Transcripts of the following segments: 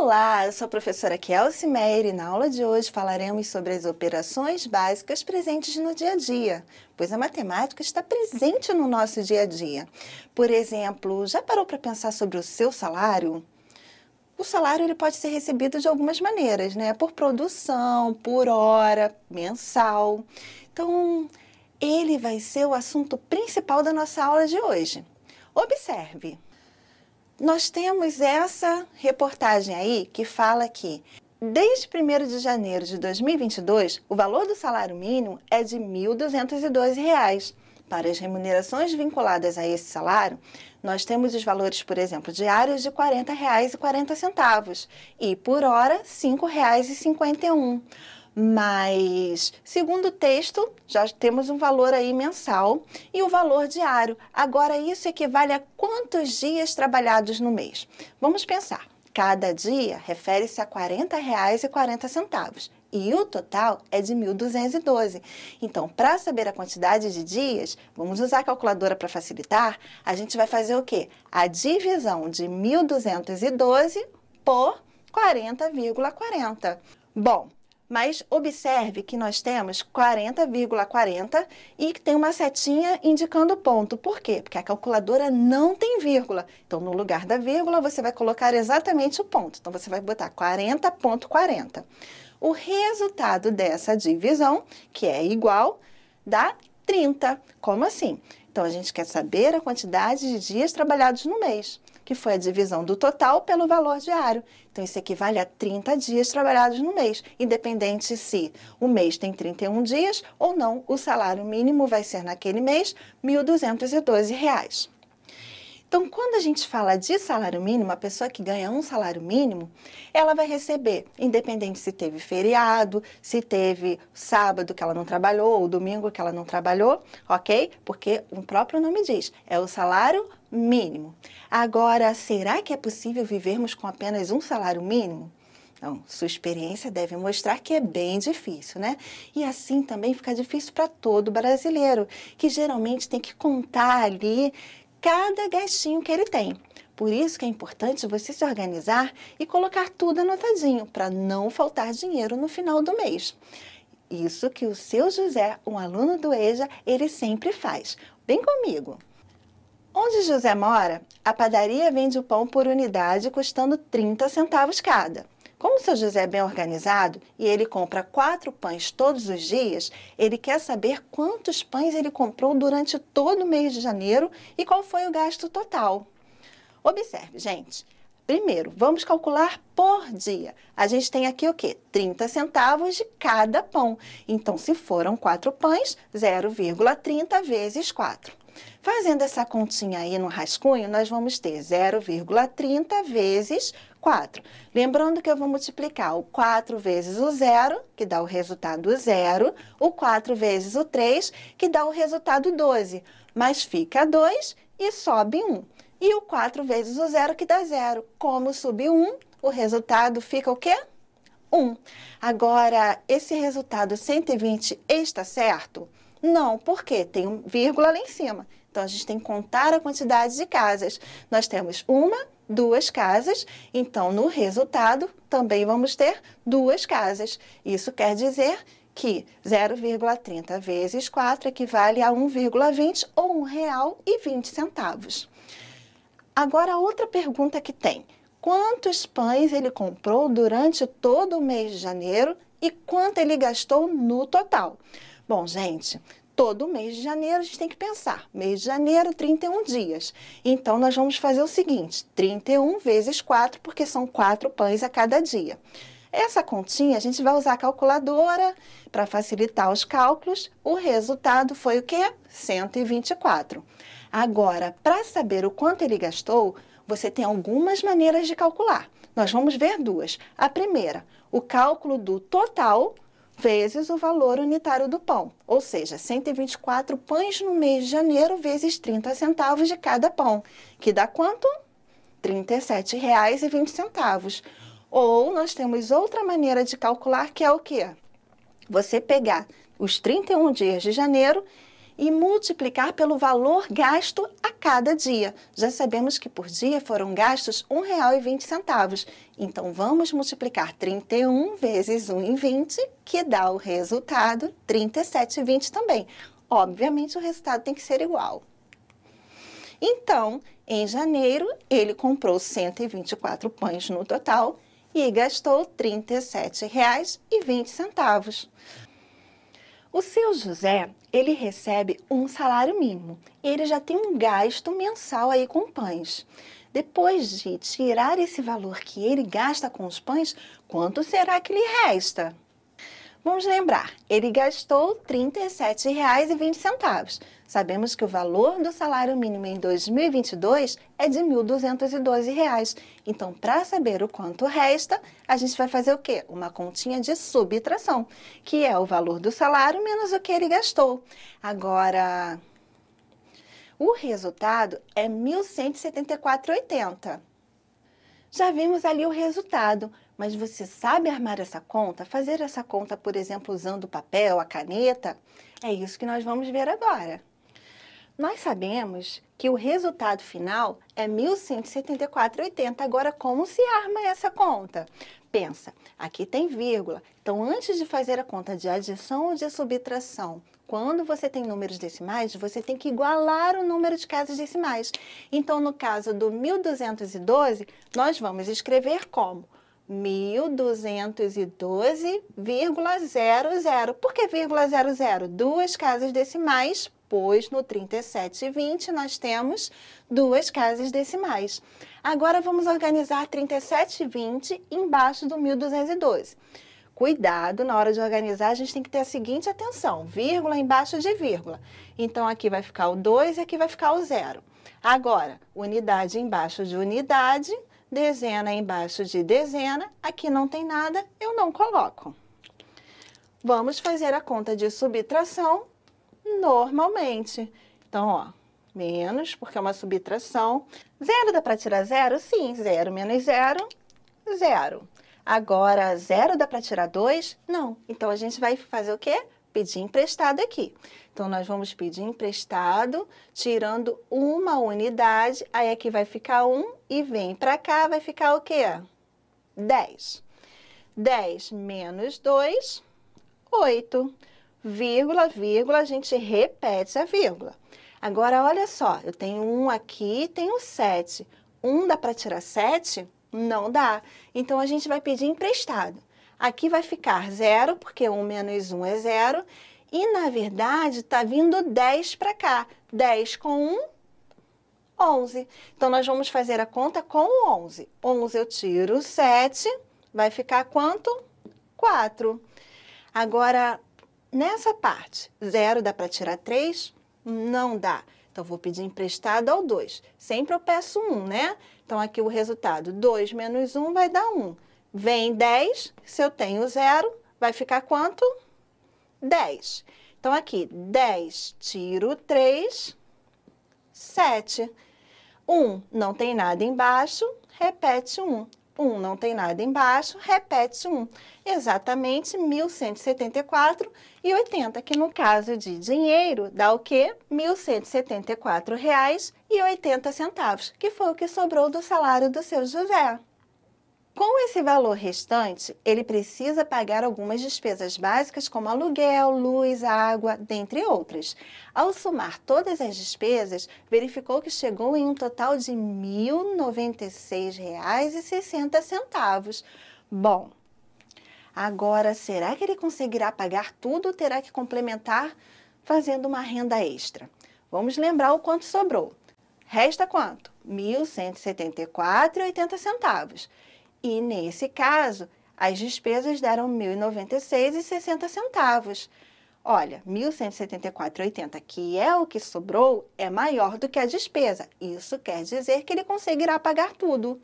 Olá, eu sou a professora Kelsey Meyer e na aula de hoje falaremos sobre as operações básicas presentes no dia a dia, pois a matemática está presente no nosso dia a dia. Por exemplo, já parou para pensar sobre o seu salário? O salário ele pode ser recebido de algumas maneiras, né? Por produção, por hora, mensal. Então, ele vai ser o assunto principal da nossa aula de hoje. Observe! Nós temos essa reportagem aí que fala que, desde 1º de janeiro de 2022, o valor do salário mínimo é de R$ 1.212. Para as remunerações vinculadas a esse salário, nós temos os valores, por exemplo, diários de R$ 40,40 e por hora R$ 5,51. Mas, segundo o texto, já temos um valor aí mensal e o valor diário. Agora, isso equivale a quantos dias trabalhados no mês? Vamos pensar. Cada dia refere-se a R$ 40,40 e o total é de 1.212. Então, para saber a quantidade de dias, vamos usar a calculadora para facilitar, a gente vai fazer o quê? A divisão de 1.212 por 40,40. Bom, mas observe que nós temos 40,40 e que tem uma setinha indicando ponto. Por quê? Porque a calculadora não tem vírgula. Então, no lugar da vírgula, você vai colocar exatamente o ponto. Então, você vai botar 40,40. O resultado dessa divisão, que é igual, dá 30. Como assim? Então, a gente quer saber a quantidade de dias trabalhados no mês, que foi a divisão do total pelo valor diário. Então, isso equivale a 30 dias trabalhados no mês, independente se o mês tem 31 dias ou não, o salário mínimo vai ser naquele mês R$ 1.212. Então, quando a gente fala de salário mínimo, a pessoa que ganha um salário mínimo, ela vai receber, independente se teve feriado, se teve sábado que ela não trabalhou, ou domingo que ela não trabalhou, ok? Porque o próprio nome diz, é o salário mínimo. Agora, será que é possível vivermos com apenas um salário mínimo? Não, sua experiência deve mostrar que é bem difícil, né? E assim também fica difícil para todo brasileiro, que geralmente tem que contar ali cada gastinho que ele tem. Por isso que é importante você se organizar e colocar tudo anotadinho, para não faltar dinheiro no final do mês. Isso que o seu José, um aluno do EJA, ele sempre faz. Vem comigo! Onde José mora, a padaria vende o pão por unidade, custando 30 centavos cada. Como o seu José é bem organizado e ele compra 4 pães todos os dias, ele quer saber quantos pães ele comprou durante todo o mês de janeiro e qual foi o gasto total. Observe, gente. Primeiro, vamos calcular por dia. A gente tem aqui o quê? 30 centavos de cada pão. Então, se foram 4 pães, 0,30 vezes 4. Fazendo essa continha aí no rascunho, nós vamos ter 0,30 vezes 4. Lembrando que eu vou multiplicar o 4 vezes o 0, que dá o resultado 0, o 4 vezes o 3, que dá o resultado 12. Mas fica 2 e sobe 1. E o 4 vezes o 0, que dá 0. Como subiu 1, o resultado fica o quê? 1. Agora, esse resultado 120 está certo? Não, porque tem um vírgula lá em cima. Então, a gente tem que contar a quantidade de casas. Nós temos 1, 2 casas, então, no resultado, também vamos ter 2 casas. Isso quer dizer que 0,30 vezes 4 equivale a 1,20 ou R$ 1,20. Agora, a outra pergunta que tem. Quantos pães ele comprou durante todo o mês de janeiro e quanto ele gastou no total? Bom, gente, todo mês de janeiro a gente tem que pensar. Mês de janeiro, 31 dias. Então, nós vamos fazer o seguinte, 31 vezes 4, porque são 4 pães a cada dia. Essa continha, a gente vai usar a calculadora para facilitar os cálculos. O resultado foi o quê? 124. Agora, para saber o quanto ele gastou, você tem algumas maneiras de calcular. Nós vamos ver 2. A primeira, o cálculo do total vezes o valor unitário do pão, ou seja, 124 pães no mês de janeiro vezes 30 centavos de cada pão, que dá quanto? R$ 37,20. Ou nós temos outra maneira de calcular, que é o quê? Você pegar os 31 dias de janeiro e multiplicar pelo valor gasto a cada dia. Já sabemos que por dia foram gastos R$ 1,20. Então, vamos multiplicar 31 vezes 1,20, que dá o resultado 37,20 também. Obviamente, o resultado tem que ser igual. Então, em janeiro, ele comprou 124 pães no total e gastou R$ 37,20. O seu José, ele recebe um salário mínimo. Ele já tem um gasto mensal aí com pães. Depois de tirar esse valor que ele gasta com os pães, quanto será que lhe resta? Vamos lembrar, ele gastou R$ 37,20. Sabemos que o valor do salário mínimo em 2022 é de R$ 1.212. Então, para saber o quanto resta, a gente vai fazer o quê? Uma continha de subtração, que é o valor do salário menos o que ele gastou. Agora, o resultado é R$ 1.174,80. Já vimos ali o resultado, mas você sabe armar essa conta? Fazer essa conta, por exemplo, usando o papel, a caneta? É isso que nós vamos ver agora. Nós sabemos que o resultado final é R$ 1.174,80. Agora, como se arma essa conta? Pensa, aqui tem vírgula. Então, antes de fazer a conta de adição ou de subtração, quando você tem números decimais, você tem que igualar o número de casas decimais. Então, no caso do 1.212, nós vamos escrever como 1.212,00. Por que vírgula 00? Duas casas decimais, pois no 37,20 nós temos duas casas decimais. Agora vamos organizar 37,20 embaixo do 1.212. Cuidado, na hora de organizar, a gente tem que ter a seguinte atenção, vírgula embaixo de vírgula. Então, aqui vai ficar o 2 e aqui vai ficar o 0. Agora, unidade embaixo de unidade, dezena embaixo de dezena, aqui não tem nada, eu não coloco. Vamos fazer a conta de subtração normalmente. Então, ó, menos, porque é uma subtração. 0 dá para tirar 0? Sim, 0 menos 0, 0. Agora, 0 dá para tirar 2? Não. Então, a gente vai fazer o quê? Pedir emprestado aqui. Então, nós vamos pedir emprestado, tirando uma unidade, aí aqui vai ficar 1 e vem para cá, vai ficar o quê? 10. 10 menos 2, 8. Vírgula, vírgula, a gente repete a vírgula. Agora, olha só, eu tenho 1 aqui e tenho 7. 1 dá para tirar 7? Não dá. Então, a gente vai pedir emprestado. Aqui vai ficar 0, porque 1 menos 1 é 0. E, na verdade, está vindo 10 para cá. 10 com 1, 11. Então, nós vamos fazer a conta com o 11. 11 eu tiro 7, vai ficar quanto? 4. Agora, nessa parte, 0 dá para tirar 3? Não dá. Então, vou pedir emprestado ao 2. Sempre eu peço 1, né? Então, aqui o resultado, 2 menos 1 vai dar 1. Vem 10, se eu tenho 0, vai ficar quanto? 10. Então, aqui, 10, tiro 3, 7. 1 não tem nada embaixo, repete 1. 1 não tem nada embaixo, repete 1. Exatamente 1.174,80, que no caso de dinheiro dá o quê? R$ 1.174,80, que foi o que sobrou do salário do seu José. Com esse valor restante, ele precisa pagar algumas despesas básicas como aluguel, luz, água, dentre outras. Ao somar todas as despesas, verificou que chegou em um total de R$ 1.096,60. Bom, agora será que ele conseguirá pagar tudo ou terá que complementar fazendo uma renda extra? Vamos lembrar o quanto sobrou. Resta quanto? R$ 1.174,80. E, nesse caso, as despesas deram R$ 1.096,60. Olha, R$ 1.174,80, que é o que sobrou, é maior do que a despesa. Isso quer dizer que ele conseguirá pagar tudo.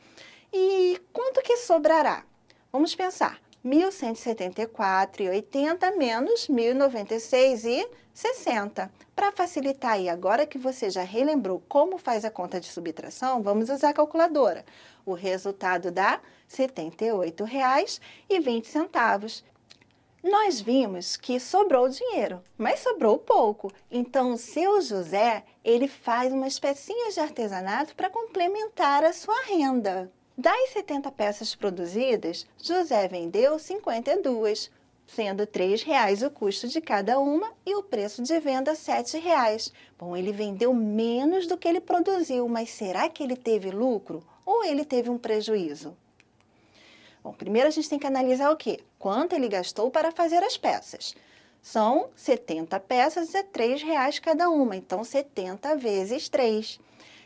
E quanto que sobrará? Vamos pensar. R$ 1.174,80 menos R$ 1.096,60. Para facilitar aí, agora que você já relembrou como faz a conta de subtração, vamos usar a calculadora. O resultado dá R$ 78,20. Nós vimos que sobrou dinheiro, mas sobrou pouco. Então, o seu José, ele faz umas pecinhas de artesanato para complementar a sua renda. Das 70 peças produzidas, José vendeu 52, sendo R$ 3,00 o custo de cada uma e o preço de venda R$ 7,00. Bom, ele vendeu menos do que ele produziu, mas será que ele teve lucro ou ele teve um prejuízo? Bom, primeiro a gente tem que analisar o quê? Quanto ele gastou para fazer as peças. São 70 peças e R$ 3,00 cada uma, então 70 vezes 3.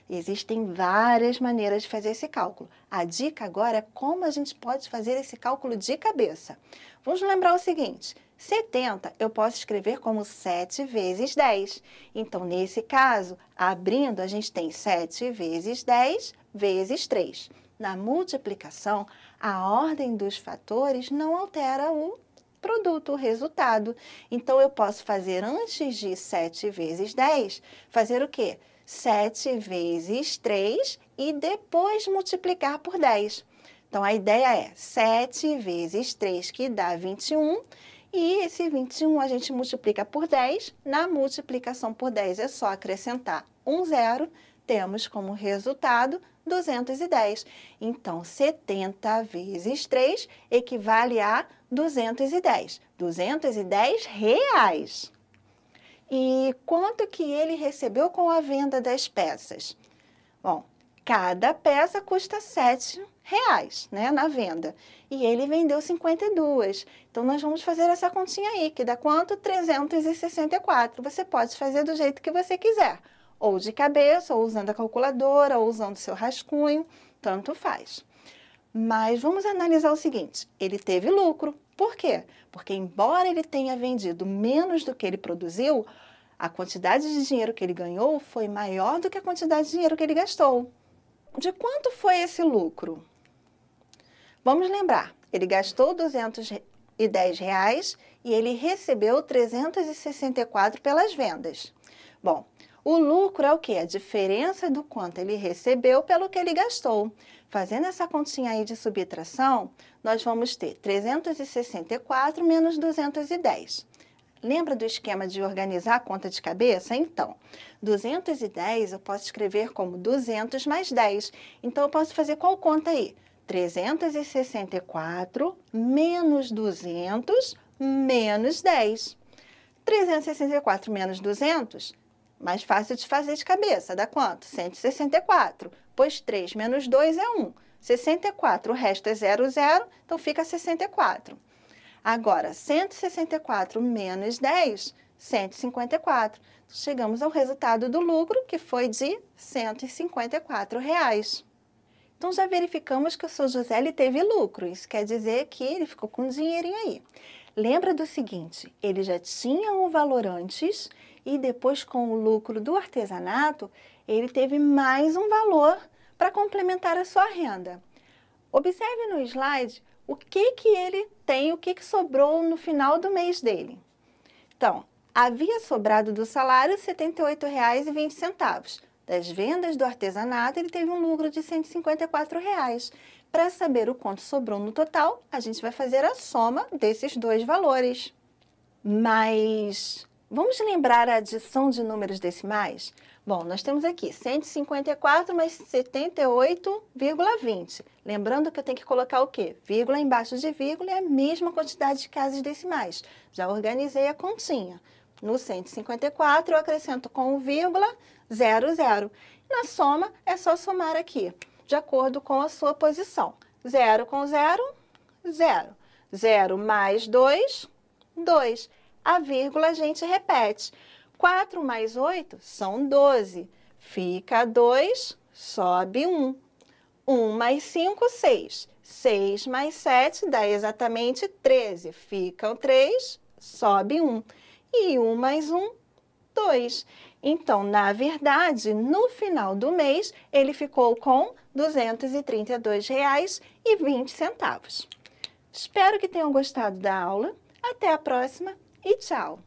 Existem várias maneiras de fazer esse cálculo. A dica agora é como a gente pode fazer esse cálculo de cabeça. Vamos lembrar o seguinte, 70 eu posso escrever como 7 vezes 10. Então, nesse caso, abrindo, a gente tem 7 vezes 10 vezes 3. Na multiplicação, a ordem dos fatores não altera o produto, o resultado. Então, eu posso fazer antes de 7 vezes 10, fazer o quê? 7 vezes 3 e depois multiplicar por 10. Então, a ideia é 7 vezes 3, que dá 21, e esse 21 a gente multiplica por 10. Na multiplicação por 10 é só acrescentar um zero, temos como resultado 210. Então, 70 vezes 3 equivale a 210. 210 reais. E quanto que ele recebeu com a venda das peças? Bom, cada peça custa R$ 7,00, né, na venda. E ele vendeu 52. Então, nós vamos fazer essa continha aí, que dá quanto? 364. Você pode fazer do jeito que você quiser. Ou de cabeça, ou usando a calculadora, ou usando o seu rascunho, tanto faz. Mas vamos analisar o seguinte, ele teve lucro. Por quê? Porque embora ele tenha vendido menos do que ele produziu, a quantidade de dinheiro que ele ganhou foi maior do que a quantidade de dinheiro que ele gastou. De quanto foi esse lucro? Vamos lembrar, ele gastou R$ 210 e ele recebeu 364 pelas vendas. Bom, o lucro é o quê? A diferença do quanto ele recebeu pelo que ele gastou. Fazendo essa continha aí de subtração, nós vamos ter 364 menos 210. Lembra do esquema de organizar a conta de cabeça? Então, 210 eu posso escrever como 200 mais 10. Então, eu posso fazer qual conta aí? 364 menos 200 menos 10. 364 menos 200, mais fácil de fazer de cabeça, dá quanto? 164, pois 3 menos 2 é 1. 64, o resto é 0, 0, então fica 64. Agora, 164 menos 10, 154. Chegamos ao resultado do lucro, que foi de R$ 154. Então, já verificamos que o seu José ele teve lucro. Isso quer dizer que ele ficou com um dinheirinho aí. Lembra do seguinte, ele já tinha um valor antes e depois com o lucro do artesanato, ele teve mais um valor para complementar a sua renda. Observe no slide o que ele tem, o que sobrou no final do mês dele. Então, havia sobrado do salário R$ 78,20. Das vendas do artesanato, ele teve um lucro de R$ 154. Para saber o quanto sobrou no total, a gente vai fazer a soma desses dois valores. Mas vamos lembrar a adição de números decimais? Bom, nós temos aqui 154 mais 78,20. Lembrando que eu tenho que colocar o quê? Vírgula embaixo de vírgula é a mesma quantidade de casas decimais. Já organizei a continha. No 154 eu acrescento com o vírgula 00. Na soma é só somar aqui, de acordo com a sua posição. 0 com 0, 0. 0 mais 2, 2. A vírgula a gente repete. 4 mais 8 são 12. Fica 2, sobe 1. 1 mais 5, 6. 6 mais 7 dá exatamente 13. Ficam 3, sobe 1. E 1 mais 1, 2. Então, na verdade, no final do mês, ele ficou com R$ 232,20. Espero que tenham gostado da aula. Até a próxima e tchau!